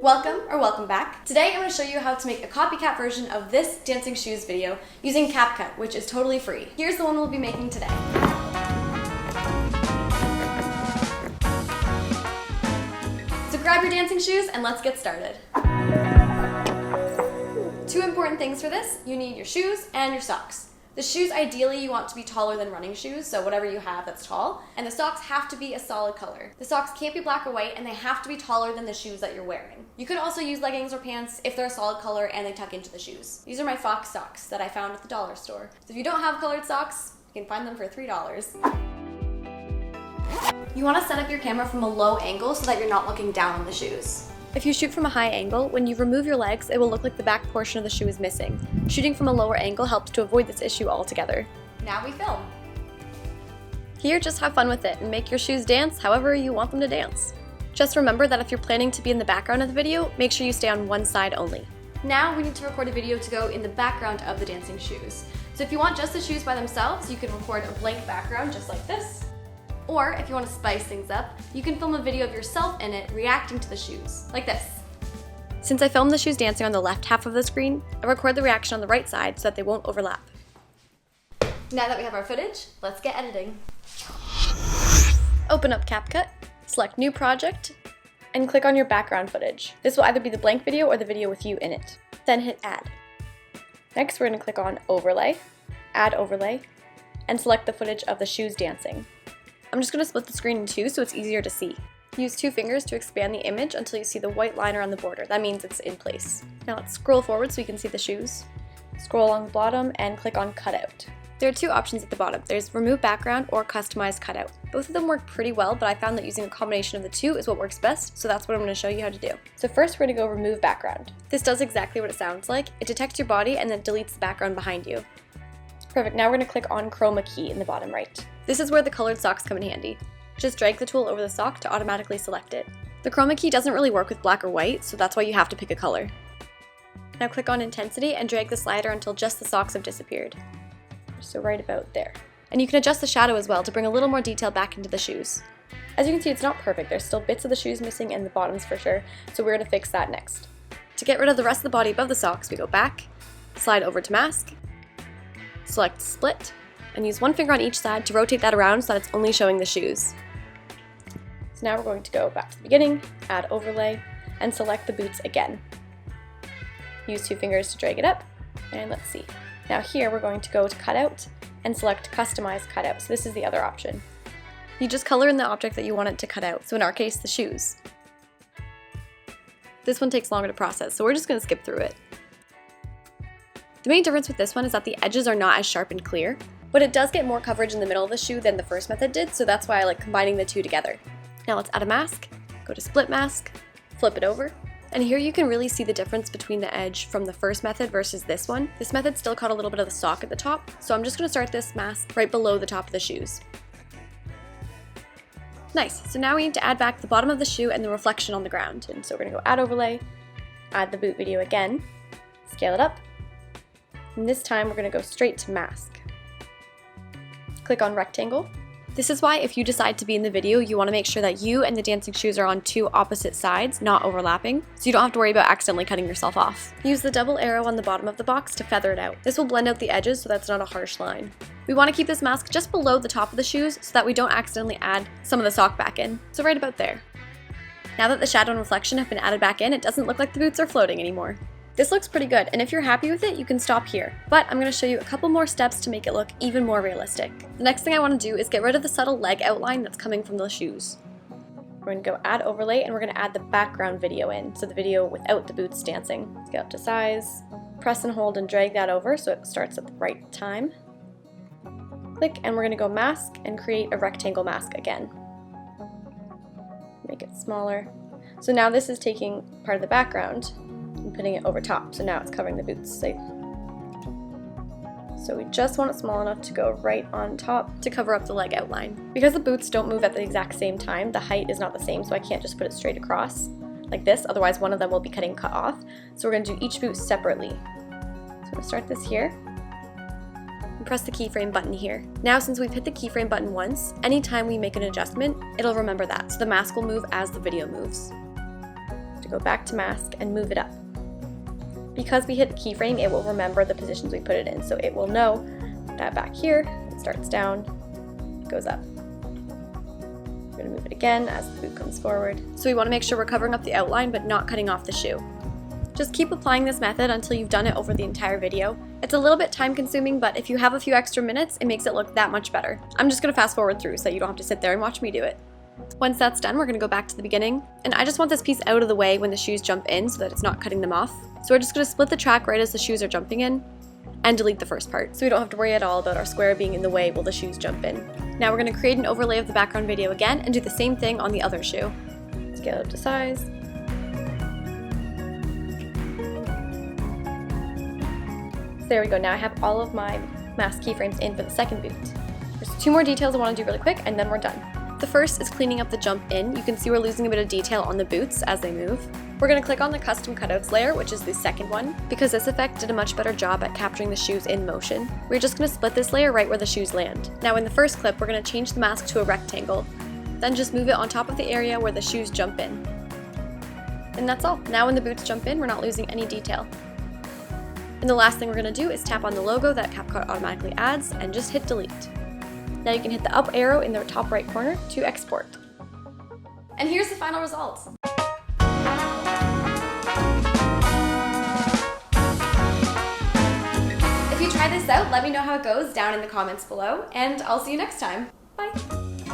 Welcome back. Today I'm going to show you how to make a copycat version of this dancing shoes video using CapCut, which is totally free. Here's the one we'll be making today. So grab your dancing shoes and let's get started. Two important things for this: you need your shoes and your socks. The shoes, ideally, you want to be taller than running shoes, so whatever you have that's tall. And the socks have to be a solid color. The socks can't be black or white, and they have to be taller than the shoes that you're wearing. You could also use leggings or pants if they're a solid color and they tuck into the shoes. These are my Fox socks that I found at the dollar store. So if you don't have colored socks, you can find them for $3. You want to set up your camera from a low angle so that you're not looking down on the shoes. If you shoot from a high angle, when you remove your legs, it will look like the back portion of the shoe is missing. Shooting from a lower angle helps to avoid this issue altogether. Now we film. Here, just have fun with it and make your shoes dance however you want them to dance. Just remember that if you're planning to be in the background of the video, make sure you stay on one side only. Now we need to record a video to go in the background of the dancing shoes. So if you want just the shoes by themselves, you can record a blank background just like this. Or if you want to spice things up, you can film a video of yourself in it reacting to the shoes, like this. Since I filmed the shoes dancing on the left half of the screen, I record the reaction on the right side so that they won't overlap. Now that we have our footage, let's get editing. Open up CapCut, select New Project, and click on your background footage. This will either be the blank video or the video with you in it. Then hit Add. Next, we're going to click on Overlay, Add Overlay, and select the footage of the shoes dancing. I'm just going to split the screen in two so it's easier to see. Use 2 fingers to expand the image until you see the white line around the border. That means it's in place. Now let's scroll forward so you can see the shoes. Scroll along the bottom and click on Cutout. There are 2 options at the bottom. There's Remove Background or Customize Cutout. Both of them work pretty well, but I found that using a combination of the two is what works best, so that's what I'm going to show you how to do. So first we're going to go Remove Background. This does exactly what it sounds like. It detects your body and then deletes the background behind you. Perfect, now we're going to click on Chroma Key in the bottom right. This is where the colored socks come in handy. Just drag the tool over the sock to automatically select it. The Chroma Key doesn't really work with black or white, so that's why you have to pick a color. Now click on Intensity and drag the slider until just the socks have disappeared. So right about there. And you can adjust the shadow as well to bring a little more detail back into the shoes. As you can see, it's not perfect. There's still bits of the shoes missing and the bottoms for sure, so we're going to fix that next. To get rid of the rest of the body above the socks, we go back, slide over to Mask, select Split, and use 1 finger on each side to rotate that around so that it's only showing the shoes. So now we're going to go back to the beginning, add Overlay, and select the boots again. Use 2 fingers to drag it up, and let's see. Now here we're going to go to Cutout and select Customize Cutout. So this is the other option. You just color in the object that you want it to cut out, so in our case, the shoes. This one takes longer to process, so we're just going to skip through it. The main difference with this one is that the edges are not as sharp and clear, but it does get more coverage in the middle of the shoe than the first method did, so that's why I like combining the two together. Now let's add a mask, go to Split Mask, flip it over, and here you can really see the difference between the edge from the first method versus this one. This method still caught a little bit of the sock at the top, so I'm just going to start this mask right below the top of the shoes. Nice, so now we need to add back the bottom of the shoe and the reflection on the ground. And so we're going to go Add Overlay, add the boot video again, scale it up, and this time we're going to go straight to Mask. Click on Rectangle. This is why if you decide to be in the video, you want to make sure that you and the dancing shoes are on 2 opposite sides, not overlapping, so you don't have to worry about accidentally cutting yourself off. Use the double arrow on the bottom of the box to feather it out. This will blend out the edges so that's not a harsh line. We want to keep this mask just below the top of the shoes so that we don't accidentally add some of the sock back in, so right about there. Now that the shadow and reflection have been added back in, it doesn't look like the boots are floating anymore. This looks pretty good, and if you're happy with it, you can stop here. But I'm going to show you a couple more steps to make it look even more realistic. The next thing I want to do is get rid of the subtle leg outline that's coming from the shoes. We're going to go Add Overlay, and we're going to add the background video in, so the video without the boots dancing. Scale up to size, press and hold and drag that over so it starts at the right time. Click, and we're going to go Mask and create a rectangle mask again. Make it smaller. So now this is taking part of the background and putting it over top, so now it's covering the boots. So we just want it small enough to go right on top to cover up the leg outline. Because the boots don't move at the exact same time, the height is not the same, so I can't just put it straight across like this, otherwise one of them will be cut off. So we're going to do each boot separately. So I'm going to start this here, and press the keyframe button here. Now since we've hit the keyframe button once, anytime we make an adjustment, it'll remember that, so the mask will move as the video moves. to go back to mask and move it up. Because we hit keyframe, it will remember the positions we put it in, so it will know that back here, it starts down, goes up. We're going to move it again as the boot comes forward. So we want to make sure we're covering up the outline but not cutting off the shoe. Just keep applying this method until you've done it over the entire video. It's a little bit time consuming, but if you have a few extra minutes, it makes it look that much better. I'm just going to fast forward through so that you don't have to sit there and watch me do it. Once that's done, we're going to go back to the beginning, and I just want this piece out of the way when the shoes jump in so that it's not cutting them off. So we're just going to split the track right as the shoes are jumping in and delete the first part, so we don't have to worry at all about our square being in the way while the shoes jump in. Now we're going to create an overlay of the background video again and do the same thing on the other shoe. Scale it to size. So there we go, now I have all of my mask keyframes in for the second boot. There's two more details I want to do really quick and then we're done. The first is cleaning up the jump in. You can see we're losing a bit of detail on the boots as they move. We're going to click on the custom cutouts layer, which is the second one, because this effect did a much better job at capturing the shoes in motion. We're just going to split this layer right where the shoes land. Now in the first clip, we're going to change the mask to a rectangle, then just move it on top of the area where the shoes jump in. And that's all. Now when the boots jump in, we're not losing any detail. And the last thing we're going to do is tap on the logo that CapCut automatically adds and just hit delete. Now you can hit the up arrow in the top right corner to export. And here's the final result. If you try this out, let me know how it goes down in the comments below, and I'll see you next time. Bye!